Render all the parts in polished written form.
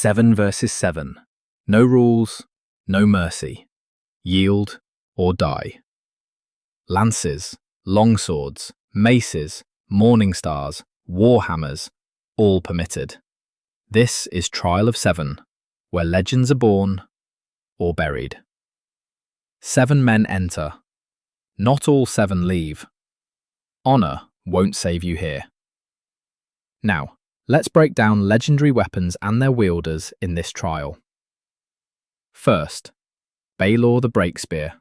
7 versus 7. No rules, no mercy. Yield or die. Lances, longswords, maces, morning stars, warhammers, all permitted. This is Trial of 7, where legends are born or buried. 7 men enter. Not all 7 leave. Honor won't save you here. Now, let's break down legendary weapons and their wielders in this trial. First, Baelor the Breakspear.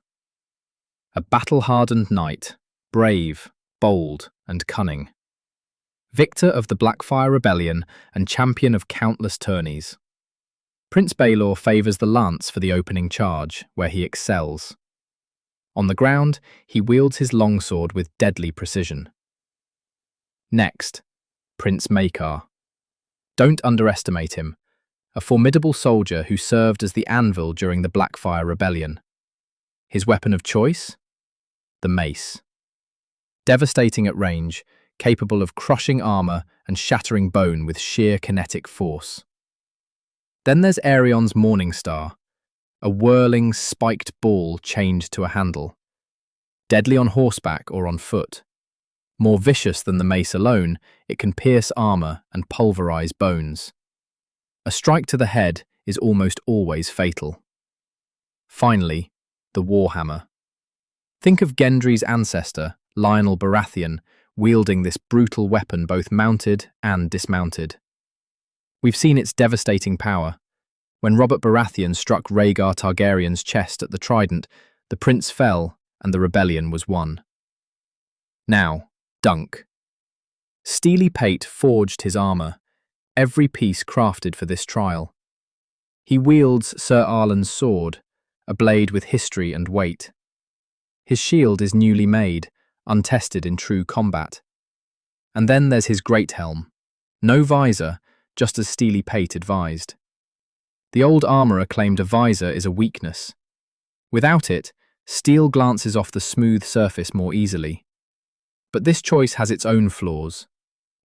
A battle-hardened knight, brave, bold, and cunning. Victor of the Blackfire Rebellion and champion of countless tourneys. Prince Baelor favours the lance for the opening charge, where he excels. On the ground, he wields his longsword with deadly precision. Next, Prince Maekar. Don't underestimate him, a formidable soldier who served as the anvil during the Blackfire Rebellion. His weapon of choice? The mace. Devastating at range, capable of crushing armour and shattering bone with sheer kinetic force. Then there's Aerion's Morning Star, a whirling, spiked ball chained to a handle. Deadly on horseback or on foot. More vicious than the mace alone, it can pierce armour and pulverise bones. A strike to the head is almost always fatal. Finally, the Warhammer. Think of Gendry's ancestor, Lionel Baratheon, wielding this brutal weapon both mounted and dismounted. We've seen its devastating power. When Robert Baratheon struck Rhaegar Targaryen's chest at the Trident, the prince fell and the rebellion was won. Now, Dunk. Steely Pate forged his armour, every piece crafted for this trial. He wields Sir Arlan's sword, a blade with history and weight. His shield is newly made, untested in true combat. And then there's his great helm. No visor, just as Steely Pate advised. The old armourer claimed a visor is a weakness. Without it, steel glances off the smooth surface more easily. But this choice has its own flaws.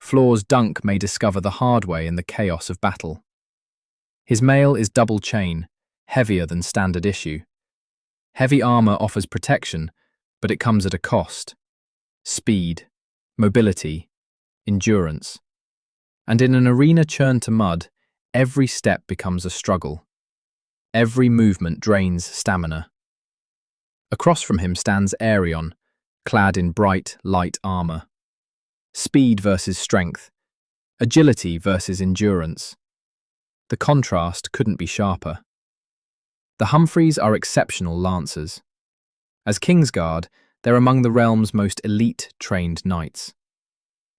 Flaws Dunk may discover the hard way in the chaos of battle. His mail is double chain, heavier than standard issue. Heavy armour offers protection, but it comes at a cost. Speed, mobility, endurance. And in an arena churned to mud, every step becomes a struggle. Every movement drains stamina. Across from him stands Aerion, clad in bright, light armour. Speed versus strength, agility versus endurance. The contrast couldn't be sharper. The Humphreys are exceptional lancers. As Kingsguard, they're among the realm's most elite trained knights.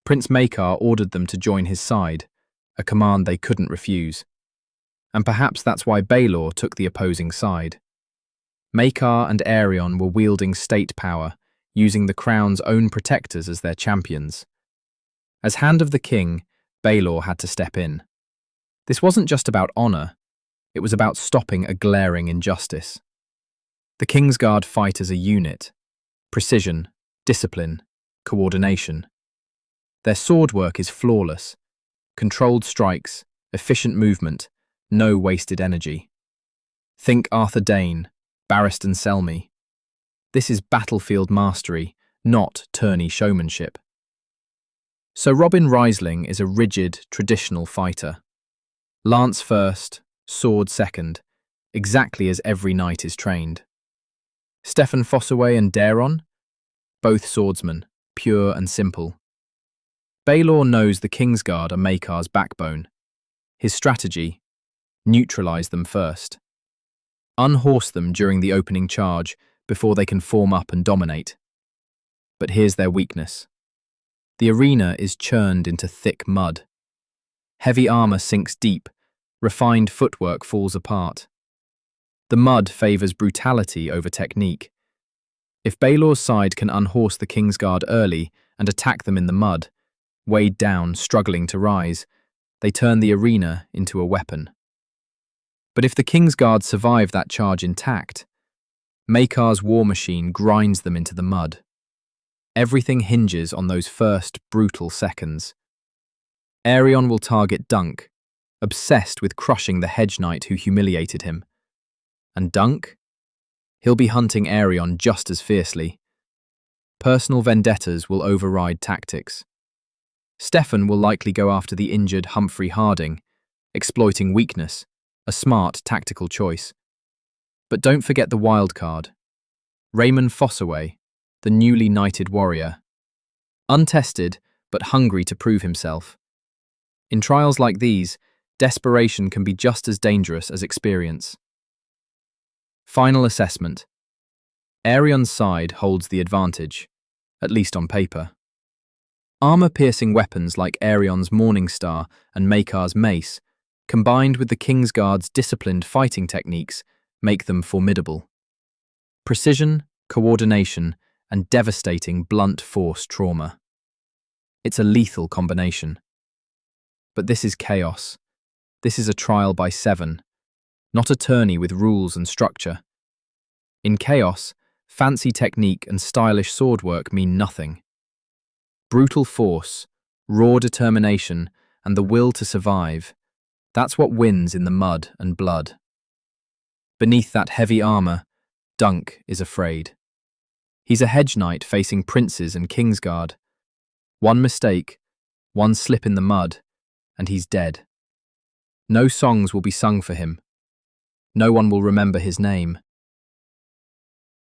Prince Maekar ordered them to join his side, a command they couldn't refuse. And perhaps that's why Baelor took the opposing side. Maekar and Aerion were wielding state power, using the crown's own protectors as their champions. As Hand of the King, Baelor had to step in. This wasn't just about honour, it was about stopping a glaring injustice. The Kingsguard fight as a unit. Precision, discipline, coordination. Their sword work is flawless. Controlled strikes, efficient movement, no wasted energy. Think Arthur Dayne, Barristan Selmy. This is battlefield mastery, not tourney showmanship. So Robin Riesling is a rigid, traditional fighter. Lance first, sword second, exactly as every knight is trained. Steffan Fossaway and Daeron, both swordsmen, pure and simple. Baelor knows the Kingsguard are Maekar's backbone. His strategy: neutralise them first. Unhorse them during the opening charge before they can form up and dominate. But here's their weakness. The arena is churned into thick mud. Heavy armour sinks deep, refined footwork falls apart. The mud favours brutality over technique. If Baelor's side can unhorse the Kingsguard early and attack them in the mud, weighed down, struggling to rise, they turn the arena into a weapon. But if the Kingsguard survive that charge intact, Maekar's war machine grinds them into the mud. Everything hinges on those first brutal seconds. Aerion will target Dunk, obsessed with crushing the hedge knight who humiliated him. And Dunk? He'll be hunting Aerion just as fiercely. Personal vendettas will override tactics. Stefan will likely go after the injured Humphrey Harding, exploiting weakness, a smart tactical choice. But don't forget the wild card, Raymond Fossaway, the newly knighted warrior. Untested, but hungry to prove himself. In trials like these, desperation can be just as dangerous as experience. Final assessment. Aerion's side holds the advantage, at least on paper. Armor-piercing weapons like Aerion's Morningstar and Maekar's mace, combined with the Kingsguard's disciplined fighting techniques, make them formidable. Precision, coordination, and devastating blunt force trauma. It's a lethal combination. But this is chaos. This is a trial by 7, not a tourney with rules and structure. In chaos, fancy technique and stylish swordwork mean nothing. Brutal force, raw determination, and the will to survive, that's what wins in the mud and blood. Beneath that heavy armor, Dunk is afraid. He's a hedge knight facing princes and Kingsguard. One mistake, one slip in the mud, and he's dead. No songs will be sung for him. No one will remember his name.